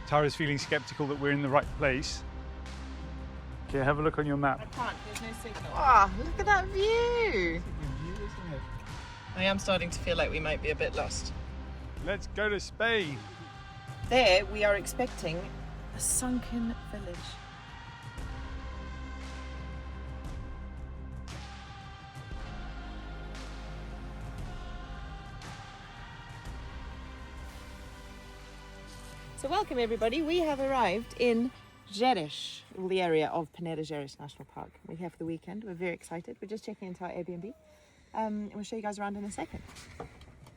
Tara's feeling skeptical that we're in the right place. Okay, have a look on your map. I can't, there's no signal. Ah, oh, look at that view! I am starting to feel like we might be a bit lost. Let's go to Spain. There we are expecting a sunken village. So welcome everybody, we have arrived in Gerês, the area of Peneda-Gerês National Park. We're here for the weekend, we're very excited. We're just checking into our Airbnb and we'll show you guys around in a second.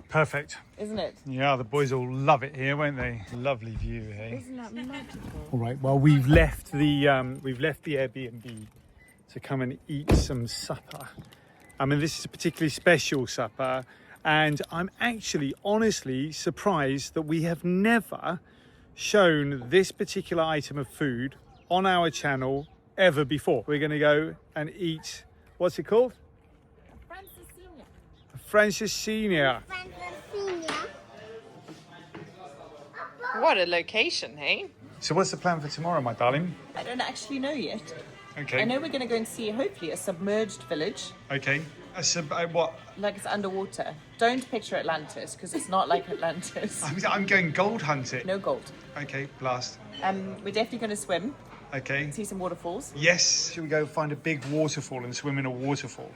Perfect. Isn't it? Yeah, the boys will love it here, won't they? Lovely view, hey? Isn't that magical? All right, well, we've left the Airbnb to come and eat some supper. I mean, this is a particularly special supper, and I'm actually honestly surprised that we have never shown this particular item of food on our channel ever before. We're going to go and eat, what's it called? Francesinha. What a location, hey? So what's the plan for tomorrow, my darling? I don't actually know yet. Okay. I know we're going to go and see, hopefully, a submerged village. Okay. What? Like it's underwater. Don't picture Atlantis, because it's not like Atlantis. I'm going gold hunting. No gold. Okay, blast. We're definitely going to swim. Okay. See some waterfalls. Yes. Should we go find a big waterfall and swim in a waterfall?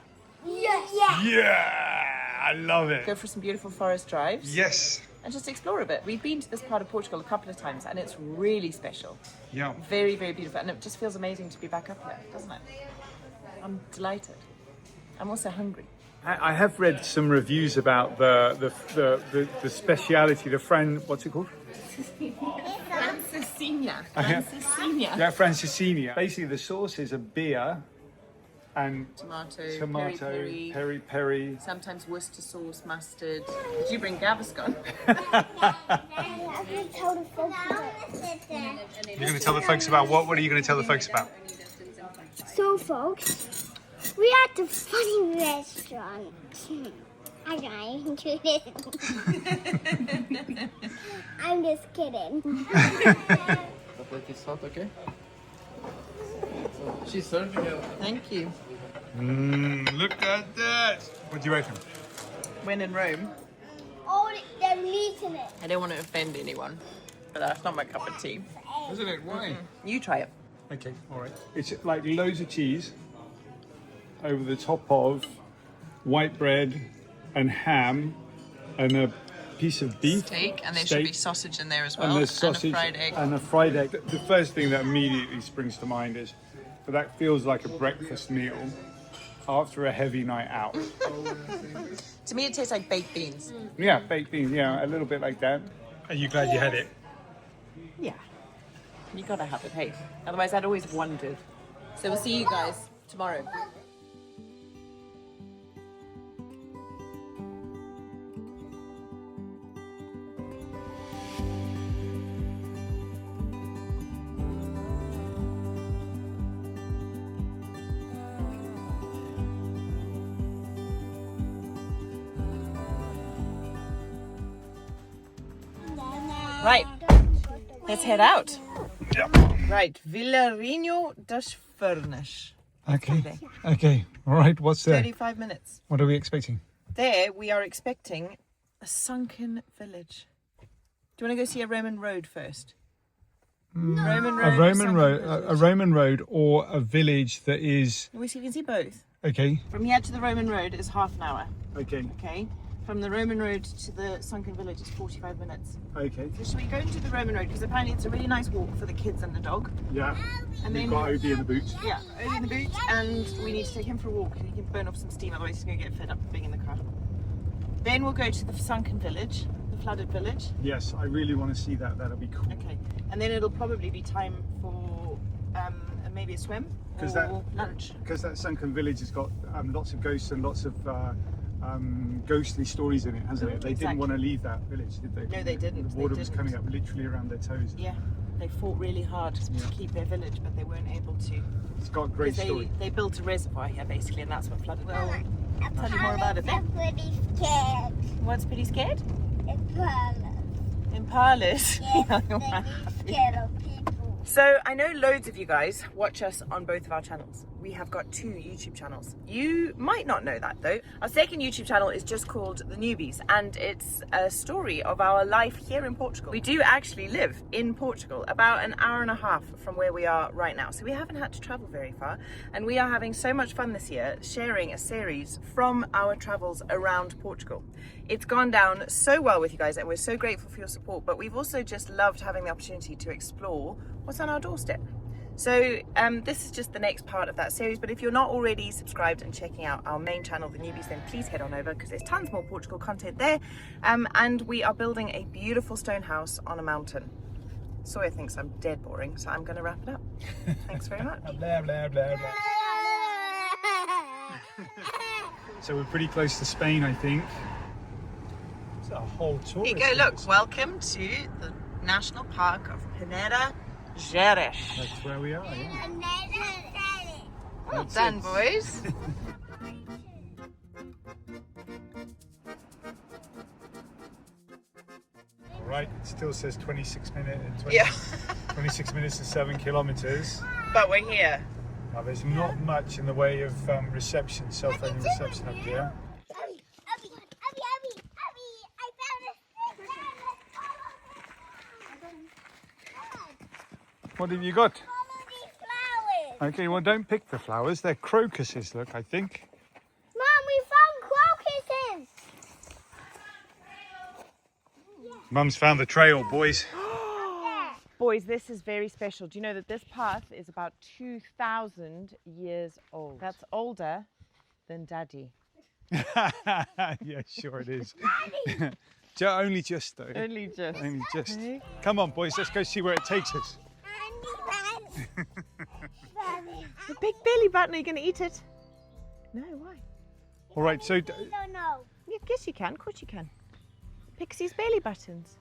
Yes. Yeah! I love it. Go for some beautiful forest drives. Yes. And just explore a bit. We've been to this part of Portugal a couple of times and it's really special. Yeah. Very, very beautiful. And it just feels amazing to be back up here, doesn't it? I'm delighted. I'm also hungry. I have read some reviews about the speciality, what's it called? Francesinha. Francesinha. Yeah, Francesinha. Basically, the sauce is a beer and tomato, peri. Sometimes Worcester sauce, mustard. Did you bring Gaviscon? You're going to tell the folks about what? What are you going to tell the folks about? So, folks, we're at the funny restaurant. I'm trying to do this. I'm just kidding. It's hot, okay? So she's serving you. Thank you. Look at that. What do you reckon? When in Rome. Oh, they're eating it. I don't want to offend anyone, but that's not my cup of tea. Isn't it? Why? You try it. Okay, all right. It's like loads of cheese over the top of white bread and ham and a piece of beef. Steak, and there should be sausage in there as well. And there's sausage and a fried egg. and a fried egg. The first thing that immediately springs to mind is that feels like a breakfast meal after a heavy night out. To me, it tastes like baked beans. Yeah, baked beans, yeah, a little bit like that. Are you glad you had it? Yeah. You gotta have it, hey. Otherwise, I'd always wondered. So we'll see you guys tomorrow. Right, let's head out. Yeah. Right, Vilarinho das Furnas. Okay. All right, what's there? 35 minutes. What are we expecting? There, we are expecting a sunken village. Do you want to go see a Roman road first? Roman road. A Roman road or a village that is... We can see both. Okay. From here to the Roman road is half an hour. Okay. Okay. From the Roman road to the sunken village is 45 minutes. Okay. So should we go into the Roman road? Because apparently it's a really nice walk for the kids and the dog. Yeah. And You've got Obi in the boot. Yeah, Obi in the boot, and we need to take him for a walk. He can burn off some steam, otherwise he's going to get fed up being in the car. Then we'll go to the sunken village, the flooded village. Yes, I really want to see that. That'll be cool. Okay. And then it'll probably be time for maybe a swim or lunch. Because that sunken village has got lots of ghosts and lots of ghostly stories in it, hasn't it? They didn't want to leave that village, did they? No, they didn't. The water was coming up literally around their toes. Yeah, they fought really hard to keep their village, but they weren't able to. It's got a great story. They built a reservoir here, basically, and that's what flooded it. I'll tell you more about it then. I'm pretty scared. What's pretty scared? It's Impalas. Yes, they scared of people. So I know loads of you guys watch us on both of our channels. We have got 2 YouTube channels. You might not know that though. Our second YouTube channel is just called TheNewbys, and it's a story of our life here in Portugal. We do actually live in Portugal, about an hour and a half from where we are right now. So we haven't had to travel very far, and we are having so much fun this year sharing a series from our travels around Portugal. It's gone down so well with you guys, and we're so grateful for your support, but we've also just loved having the opportunity to explore what's on our doorstep. So this is just the next part of that series, but if you're not already subscribed and checking out our main channel, TheNewbys, then please head on over, because there's tons more Portugal content there. And we are building a beautiful stone house on a mountain. Sawyer thinks I'm dead boring, so I'm going to wrap it up. Thanks very much. Blah, blah, blah, blah. So we're pretty close to Spain, I think. It's a whole tour. Here you go, look, welcome to the National Park of Peneda-Gerês. That's where we are, yeah. Well That's done, it. boys. All right, it still says 26 minutes. Yeah. 26 minutes and 7 kilometers. But we're here. Now, there's not much in the way of reception, cell phone reception up here. What have you got? Okay, well, don't pick the flowers. They're crocuses, look, I think. Mom, we found crocuses. Mum's found the trail, boys. Boys, this is very special. Do you know that this path is about 2,000 years old? That's older than Daddy. Yeah, sure it is. Only just, though. Only just. Only just. Okay. Come on, boys, let's go see where it takes us. The big belly button, are you going to eat it? No, why? All right, so... We don't know. Yeah, yes, you can. Of course you can. Pixie's belly buttons.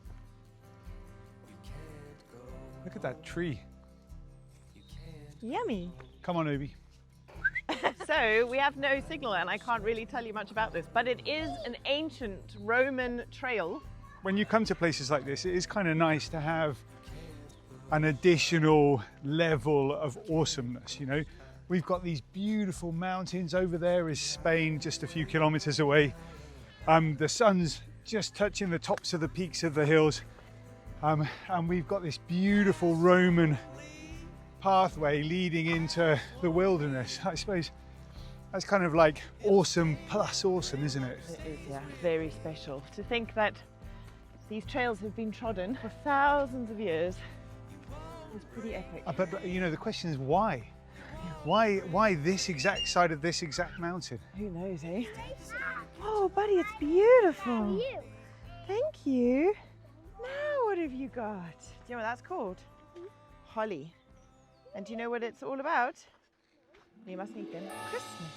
Look at that tree. Yummy. Come on, Obi. So we have no signal, and I can't really tell you much about this, but it is an ancient Roman trail. When you come to places like this, it is kind of nice to have an additional level of awesomeness, you know. We've got these beautiful mountains. Over there is Spain, just a few kilometers away. The sun's just touching the tops of the peaks of the hills. And we've got this beautiful Roman pathway leading into the wilderness. I suppose that's kind of like awesome plus awesome, isn't it? It is, yeah, very special. To think that these trails have been trodden for thousands of years is pretty epic. But you know, the question is why? Why this exact side of this exact mountain? Who knows, eh? Oh, buddy, it's beautiful. You. Thank you. Now what have you got? Do you know what that's called? Holly. And do you know what it's all about? You mustn't eat them. Christmas.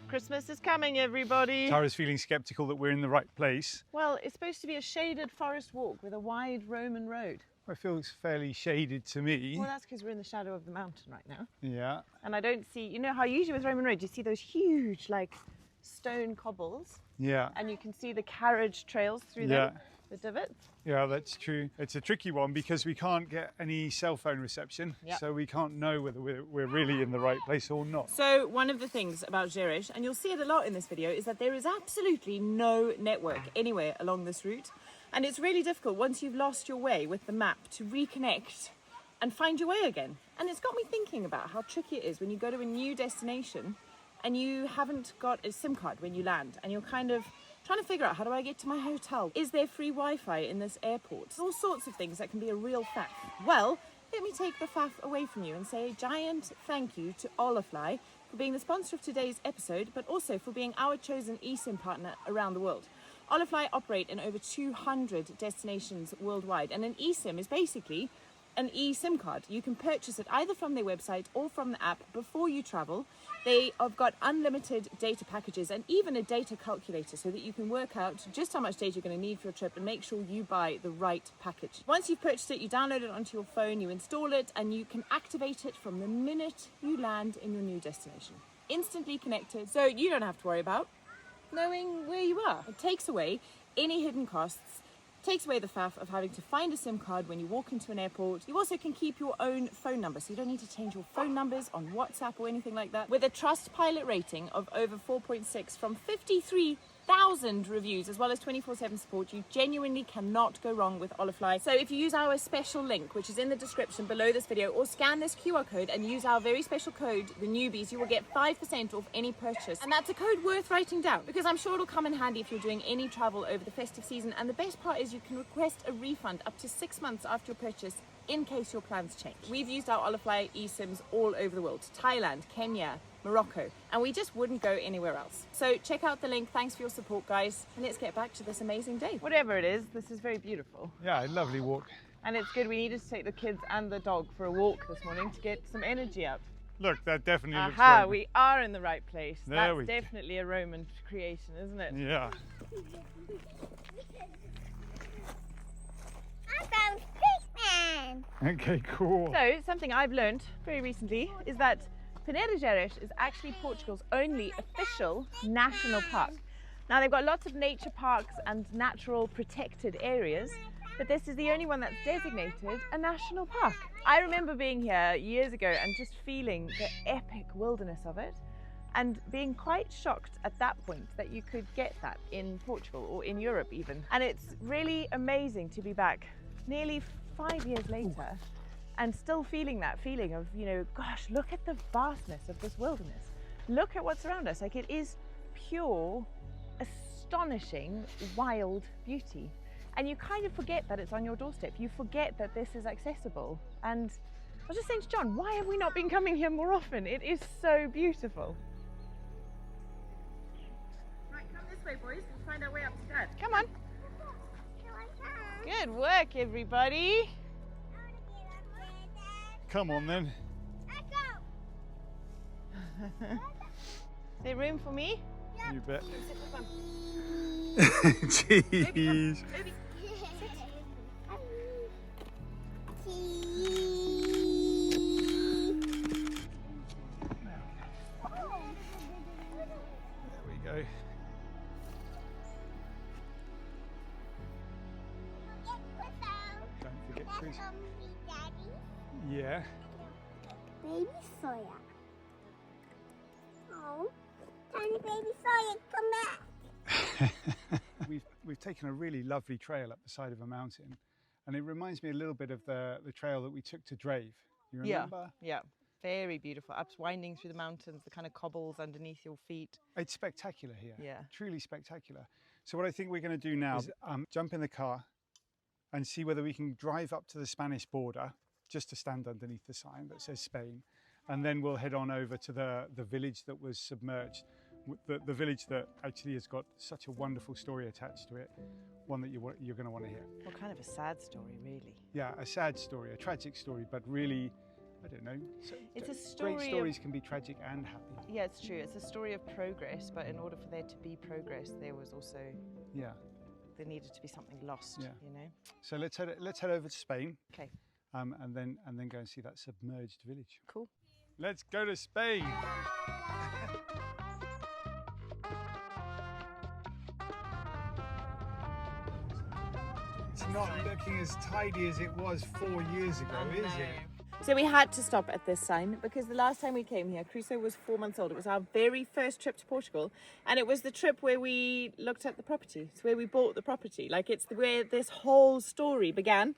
Christmas is coming, everybody. Tara's feeling skeptical that we're in the right place. Well, it's supposed to be a shaded forest walk with a wide Roman road. It feels fairly shaded to me. Well, that's because we're in the shadow of the mountain right now. Yeah. And I don't see, you know how usually with Roman roads, you see those huge, like, stone cobbles, Yeah. and you can see the carriage trails through them, the divots. Yeah, that's true. It's a tricky one because we can't get any cell phone reception, Yep. so we can't know whether we're really in the right place or not. So one of the things about Gerês, and you'll see it a lot in this video, is that there is absolutely no network anywhere along this route. And it's really difficult once you've lost your way with the map to reconnect and find your way again. And it's got me thinking about how tricky it is when you go to a new destination and you haven't got a SIM card when you land, and you're kind of trying to figure out, how do I get to my hotel? Is there free Wi-Fi in this airport? All sorts of things that can be a real faff. Well, let me take the faff away from you and say a giant thank you to Waterfall for being the sponsor of today's episode, but also for being our chosen eSIM partner around the world. Waterfall operate in over 200 destinations worldwide, and an eSIM is basically an eSIM card. You can purchase it either from their website or from the app before you travel. They have got unlimited data packages and even a data calculator so that you can work out just how much data you're going to need for your trip and make sure you buy the right package. Once you've purchased it, you download it onto your phone, you install it, and you can activate it from the minute you land in your new destination. Instantly connected, so you don't have to worry about knowing where you are. It takes away any hidden costs, Takes away the faff of having to find a SIM card when you walk into an airport. You also can keep your own phone number, so you don't need to change your phone numbers on WhatsApp or anything like that. With a Trustpilot rating of over 4.6 from 53,000 reviews, as well as 24/7 support, you genuinely cannot go wrong with Olafly. So if you use our special link, which is in the description below this video, or scan this QR code and use our very special code, TheNewbys, you will get 5% off any purchase. And that's a code worth writing down, because I'm sure it'll come in handy if you're doing any travel over the festive season. And the best part is you can request a refund up to 6 months after your purchase in case your plans change. We've used our Olafly eSIMs all over the world: Thailand, Kenya, Morocco, and we just wouldn't go anywhere else. So check out the link. Thanks for your support, guys, and let's get back to this amazing day. Whatever it is, this is very beautiful. Yeah, lovely walk. And it's good. We needed to take the kids and the dog for a walk this morning to get some energy up. Look, that definitely looks Aha, Roman. we are in the right place. There That's definitely a Roman creation, isn't it? Yeah. I found Pigman. Okay, cool. So, something I've learned very recently is that Peneda-Gerês is actually Portugal's only official national park. Now, they've got lots of nature parks and natural protected areas, but this is the only one that's designated a national park. I remember being here years ago and just feeling the epic wilderness of it, and being quite shocked at that point that you could get that in Portugal or in Europe even. And it's really amazing to be back nearly 5 years later and still feeling that feeling of, you know, gosh, look at the vastness of this wilderness. Look at what's around us. Like, it is pure, astonishing, wild beauty. And you kind of forget that it's on your doorstep. You forget that this is accessible. And I was just saying to John, why have we not been coming here more often? It is so beautiful. Right, come this way, boys. We'll find our way up to Dad. Come on. Good work, everybody. Come on then. Is there room for me? You bet. Sit with Mum. Jeez. Ruby, There we go. Don't forget Chris. Yeah. Baby Sawyer. Oh, tiny baby Sawyer, come back. We've taken a really lovely trail up the side of a mountain, and it reminds me a little bit of the trail that we took to Drave. You remember? Yeah. Very beautiful. Ups winding through the mountains, the kind of cobbles underneath your feet. It's spectacular here. Yeah. Truly spectacular. So what I think we're going to do now is jump in the car and see whether we can drive up to the Spanish border, just to stand underneath the sign that says Spain, and then we'll head on over to the village that was submerged, the village that actually has got such a wonderful story attached to it, one that you're going to want to hear. Well, kind of a sad story, really. Yeah, a sad story, a tragic story, but really, I don't know. It's a story. Great stories can be tragic and happy. Yeah, it's true. It's a story of progress, but in order for there to be progress, there was also there needed to be something lost. Yeah. You know. So let's head over to Spain. Okay. And then go and see that submerged village. Cool. Let's go to Spain. It's not looking as tidy as it was 4 years ago, is it? So we had to stop at this sign because the last time we came here, Crusoe was 4 months old. It was our very first trip to Portugal, and it was the trip where we looked at the property. It's where we bought the property. Like, it's where this whole story began.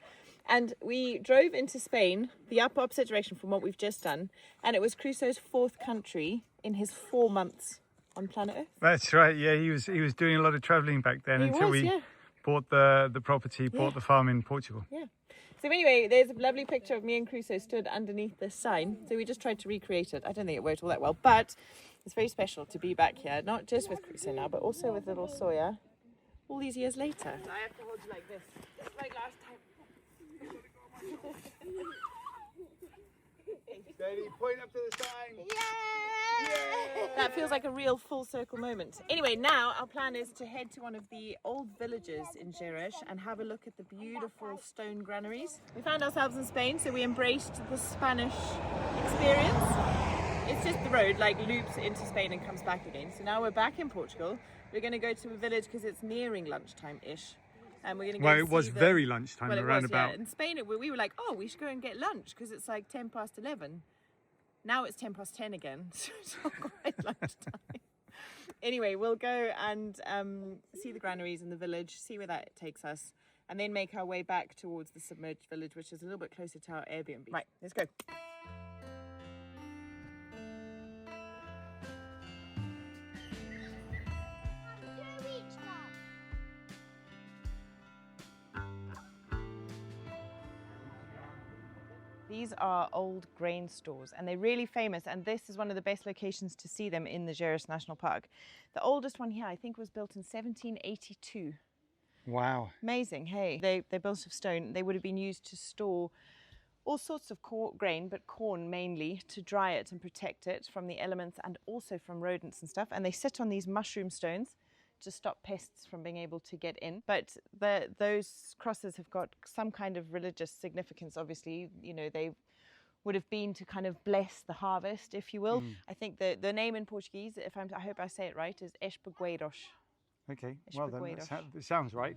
And we drove into Spain, the opposite direction from what we've just done, and it was Crusoe's 4th country in his 4 months on planet Earth. That's right. Yeah, he was doing a lot of travelling back then until we bought the property, bought the farm in Portugal. Yeah. So anyway, there's a lovely picture of me and Crusoe stood underneath this sign. So we just tried to recreate it. I don't think it worked all that well, but it's very special to be back here, not just with Crusoe now, but also with little Sawyer all these years later. I have to hold you like this, just like last time. Steady, point up to the sign. Yay! That feels like a real full circle moment. Anyway, now our plan is to head to one of the old villages in Gerês and have a look at the beautiful stone granaries. We found ourselves in Spain, so we embraced the Spanish experience. It's just the road, like, loops into Spain and comes back again. So now we're back in Portugal. We're going to go to a village because it's nearing lunchtime-ish. And we're going to go Well, and it was see very lunchtime, well, it around was, about. yeah. In Spain, we were like, oh, we should go and get lunch because it's like 11:10. Now it's 10:10 again, so it's not quite lunchtime. Anyway, we'll go and see the granaries in the village, see where that takes us, and then make our way back towards the submerged village, which is a little bit closer to our Airbnb. Right, let's go. These are old grain stores and they're really famous, and this is one of the best locations to see them in the Gerês National Park. The oldest one here I think was built in 1782. Wow. Amazing, hey. They're built of stone. They would have been used to store all sorts of grain, but corn mainly, to dry it and protect it from the elements and also from rodents and stuff. And they sit on these mushroom stones to stop pests from being able to get in. But those crosses have got some kind of religious significance, obviously. You know, they would have been to kind of bless the harvest, if you will. I think the name in Portuguese, I hope I say it right, is Espegueiros. Okay, well then, it sounds right.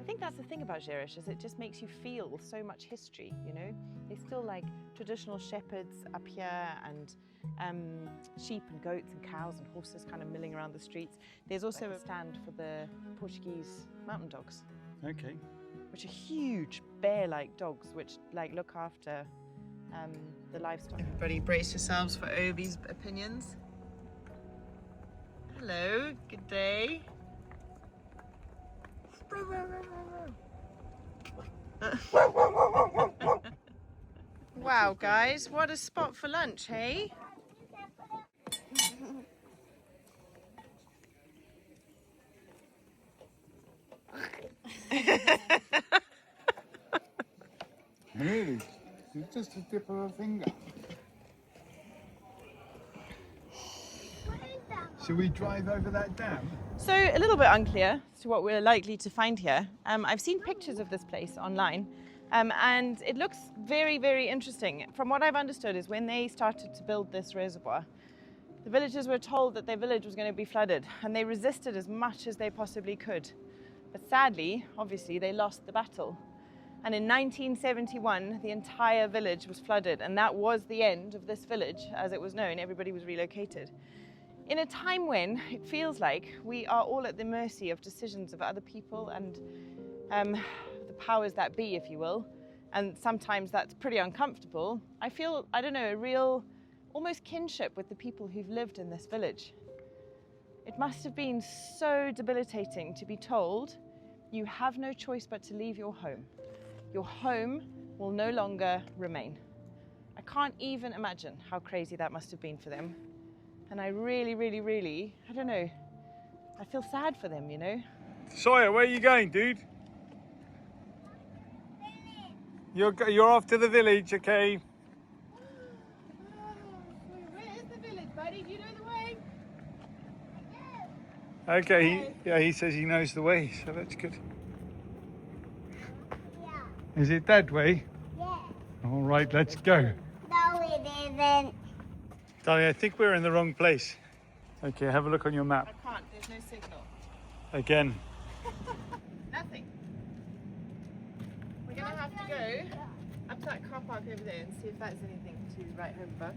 I think that's the thing about Gerês, is it just makes you feel so much history, you know? There's still like traditional shepherds up here and sheep and goats and cows and horses kind of milling around the streets. There's also a stand for the Portuguese mountain dogs. Okay. Which are huge bear-like dogs which like look after the livestock. Everybody brace yourselves for Obi's opinions. Hello, good day. Wow, guys, what a spot for lunch, hey? Really? It's just a tip of a finger. Should we drive over that dam? So, a little bit unclear as to what we're likely to find here. I've seen pictures of this place online, and it looks very, very interesting. From what I've understood is when they started to build this reservoir, the villagers were told that their village was going to be flooded, and they resisted as much as they possibly could. But sadly, obviously, they lost the battle. And in 1971, the entire village was flooded, and that was the end of this village as it was known. Everybody was relocated. In a time when it feels like we are all at the mercy of decisions of other people and the powers that be, if you will, and sometimes that's pretty uncomfortable, I feel, I don't know, a real almost kinship with the people who've lived in this village. It must have been so debilitating to be told you have no choice but to leave your home. Your home will no longer remain. I can't even imagine how crazy that must have been for them. And I really, really, really, I don't know, I feel sad for them, you know? Sawyer, where are you going, dude? You're off to the village, okay? Where is the village, buddy? Do you know the way? Okay, he says he knows the way, so that's good. Yeah. Is it that way? Yeah. All right, let's go. No, it isn't. Darling, I think we're in the wrong place. Okay, have a look on your I map. can't, there's no signal. Again. Nothing. We're gonna have to go up to that car park over there and see if that's anything to write home about.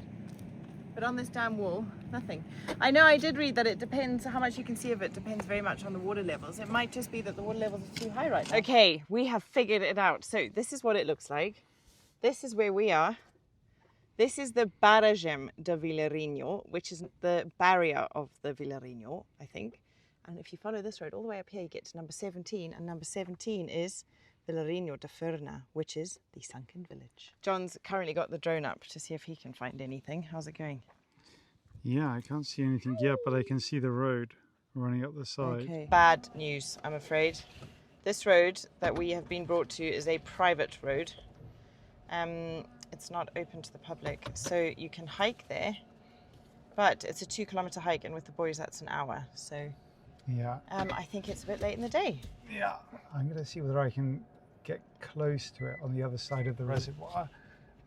But on this damn wall, nothing. I know I did read that it depends, how much you can see of it depends very much on the water levels. It might just be that the water levels are too high right now. Okay, we have figured it out. So this is what it looks like. This is where we are. This is the Barragem de Vilarinho, which is the barrier of the Vilarinho, I think. And if you follow this road all the way up here, you get to number 17. And number 17 is Vilarinho de Furna, which is the sunken village. John's currently got the drone up to see if he can find anything. How's it going? Yeah, I can't see anything yet, but I can see the road running up the side. Okay. Bad news, I'm afraid. This road that we have been brought to is a private road. It's not open to the public, so you can hike there, but it's a 2-kilometer hike, and with the boys that's an hour, so Yeah. I think it's a bit late in the day. Yeah. I'm going to see whether I can get close to it on the other side of the reservoir.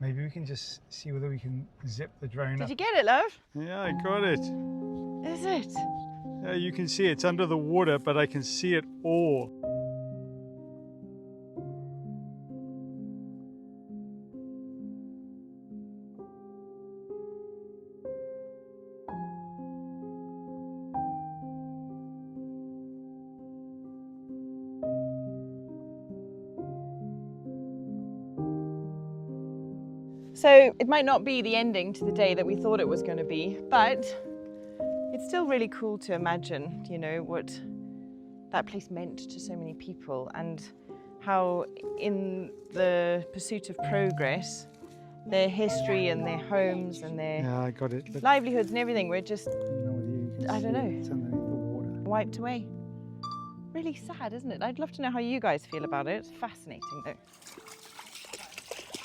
Maybe we can just see whether we can zip the drone Did up. you get it, love? Yeah, I got it. Is it? Yeah, you can see it's under the water, but I can see it all. So it might not be the ending to the day that we thought it was going to be, but it's still really cool to imagine, you know, what that place meant to so many people and how in the pursuit of progress, their history and their homes and their I got it. Look, livelihoods and everything were just I don't know. It's underneath the water. wiped away. Really sad, isn't it? I'd love to know how you guys feel about it. It's fascinating though.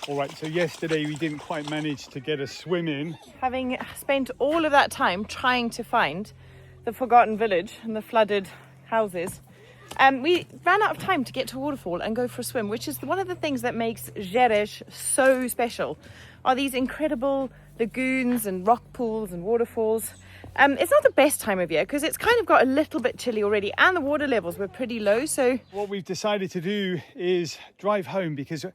All right, so yesterday we didn't quite manage to get a swim in. Having spent all of that time trying to find the forgotten village and the flooded houses, we ran out of time to get to Waterfall and go for a swim, which is one of the things that makes Gerês so special, are these incredible lagoons and rock pools and waterfalls. It's not the best time of year because it's kind of got a little bit chilly already and the water levels were pretty low. So What we've decided to do is drive home because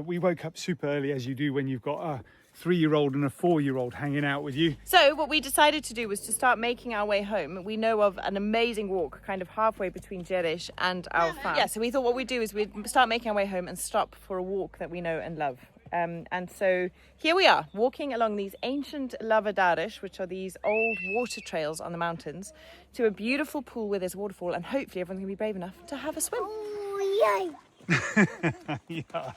we woke up super early, as you do when you've got a 3-year-old and a 4-year-old hanging out with you. So what we decided to do was to start making our way home. We know of an amazing walk kind of halfway between Gerês and our farm. Yeah, so we thought what we'd do is we'd start making our way home and stop for a walk that we know and love. And so here we are, walking along these ancient lavadeiras, which are these old water trails on the mountains, to a beautiful pool where there's a waterfall, and hopefully everyone's going to be brave enough to have a swim. Oh, yay. Yeah.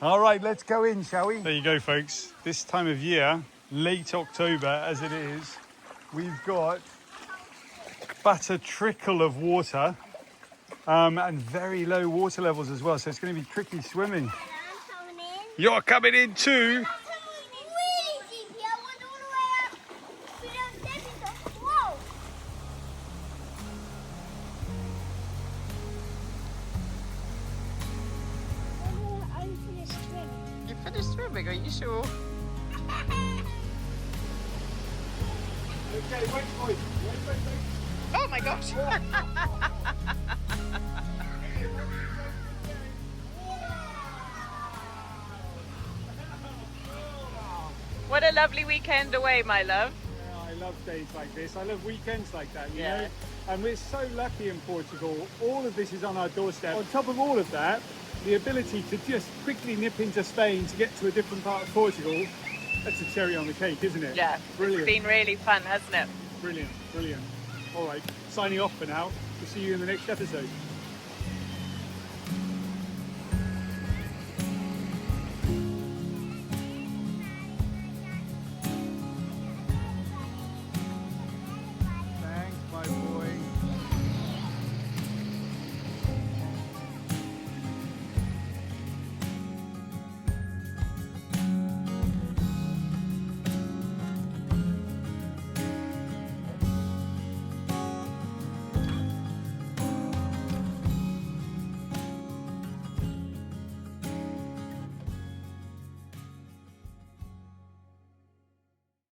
All right, let's go in, shall we? There you go, folks. This time of year, late October as it is, we've got but a trickle of water and very low water levels as well. So it's going to be tricky swimming. I'm coming in. You're coming in too. Really deep here. I went all the way up. We don't step into. Whoa. I'm finished swimming. You finished swimming, are you sure? Okay, wait, wait. Oh my gosh! What a lovely weekend away, my love. I love days like this. I love weekends like that, you Yeah. know? And we're so lucky in Portugal. All of this is on our doorstep. On top of all of that, the ability to just quickly nip into Spain to get to a different part of Portugal, that's a cherry on the cake, isn't it? Yeah, Brilliant. it's been really fun, hasn't it? Brilliant, brilliant. All right, signing off for now. We'll see you in the next episode.